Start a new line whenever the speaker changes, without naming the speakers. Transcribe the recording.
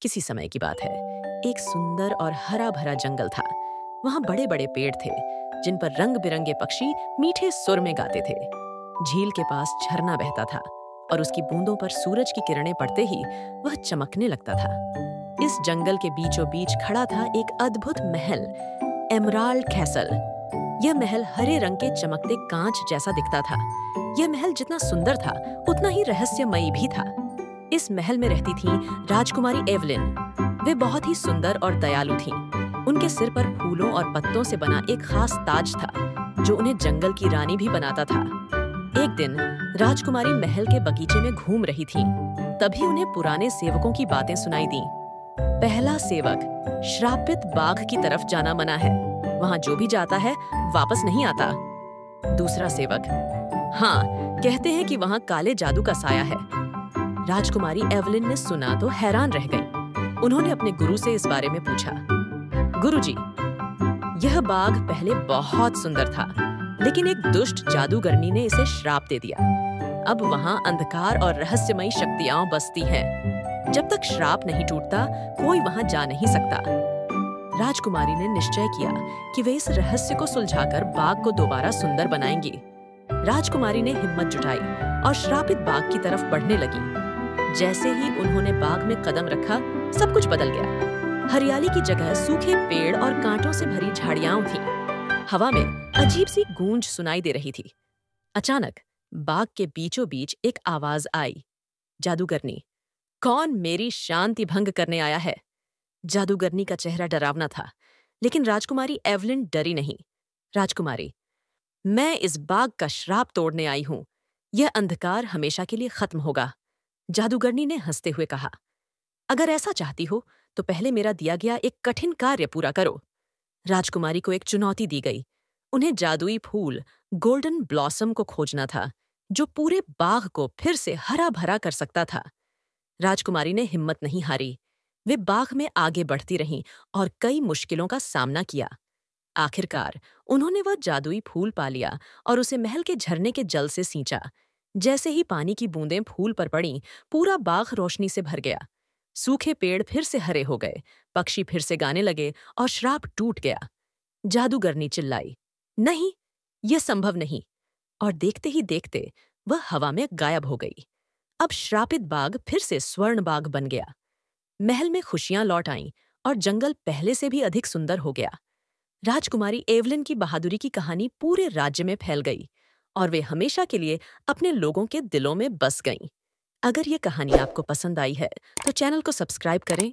किसी समय की बात है। एक सुंदर और हरा भरा जंगल था। वहां बड़े बड़े पेड़ थे जिन पर रंग बिरंगे पक्षी मीठे सुर में गाते थे। झील के पास झरना बहता था और उसकी बूंदों पर सूरज की किरणें पड़ते ही वह चमकने लगता था। इस जंगल के बीचों बीच खड़ा था एक अद्भुत महल, एमराल्ड कैसल। यह महल हरे रंग के चमकते कांच जैसा दिखता था। यह महल जितना सुंदर था उतना ही रहस्यमयी भी था। इस महल में रहती थी राजकुमारी एवलिन। वे बहुत ही सुंदर और दयालु थीं। उनके सिर पर फूलों और पत्तों से बना एक खास ताज था जो उन्हें जंगल की रानी भी बनाता था। एक दिन राजकुमारी महल के बगीचे में घूम रही थीं। तभी उन्हें पुराने सेवकों की बातें सुनाई दीं। पहला सेवक, श्रापित बाघ की तरफ जाना मना है। वहां जो भी जाता है वापस नहीं आता। दूसरा सेवक, हाँ, कहते हैं कि वहां काले जादू का साया है। राजकुमारी एवलिन ने सुना तो हैरान रह गई। उन्होंने अपने गुरु से इस बारे में पूछा। गुरुजी, यह बाघ पहले बहुत सुंदर था, लेकिन एक दुष्ट जादूगरनी ने इसे श्राप दे दिया। अब वहां अंधकार और रहस्यमयी शक्तियां बसती हैं। जब तक श्राप नहीं टूटता, कोई वहां जा नहीं सकता। राजकुमारी ने निश्चय किया कि वे इस रहस्य को सुलझाकर बाघ को दोबारा सुंदर बनाएंगी। राजकुमारी ने हिम्मत जुटाई और श्रापित बाघ की तरफ बढ़ने लगी। जैसे ही उन्होंने बाग में कदम रखा, सब कुछ बदल गया। हरियाली की जगह सूखे पेड़ और कांटों से भरी झाड़ियां थीं। हवा में अजीब सी गूंज सुनाई दे रही थी। अचानक बाग के बीचों बीच एक आवाज आई। जादूगरनी, कौन मेरी शांति भंग करने आया है? जादूगरनी का चेहरा डरावना था, लेकिन राजकुमारी एवलिन डरी नहीं। राजकुमारी, मैं इस बाग का श्राप तोड़ने आई हूं। यह अंधकार हमेशा के लिए खत्म होगा। जादूगरनी ने हंसते हुए कहा, अगर ऐसा चाहती हो तो पहले मेरा दिया गया एक कठिन कार्य पूरा करो। राजकुमारी को एक चुनौती दी गई। उन्हें जादुई फूल गोल्डन ब्लॉसम को खोजना था, जो पूरे बाग को फिर से हरा भरा कर सकता था। राजकुमारी ने हिम्मत नहीं हारी। वे बाग में आगे बढ़ती रहीं और कई मुश्किलों का सामना किया। आखिरकार उन्होंने वह जादुई फूल पा लिया और उसे महल के झरने के जल से सींचा। जैसे ही पानी की बूंदें फूल पर पड़ीं, पूरा बाग रोशनी से भर गया। सूखे पेड़ फिर से हरे हो गए, पक्षी फिर से गाने लगे और श्राप टूट गया। जादूगरनी चिल्लाई, नहीं, यह संभव नहीं। और देखते ही देखते वह हवा में गायब हो गई। अब श्रापित बाग फिर से स्वर्ण बाग बन गया। महल में खुशियां लौट आईं और जंगल पहले से भी अधिक सुंदर हो गया। राजकुमारी एवलिन की बहादुरी की कहानी पूरे राज्य में फैल गई और वे हमेशा के लिए अपने लोगों के दिलों में बस गईं। अगर ये कहानी आपको पसंद आई है तो चैनल को सब्सक्राइब करें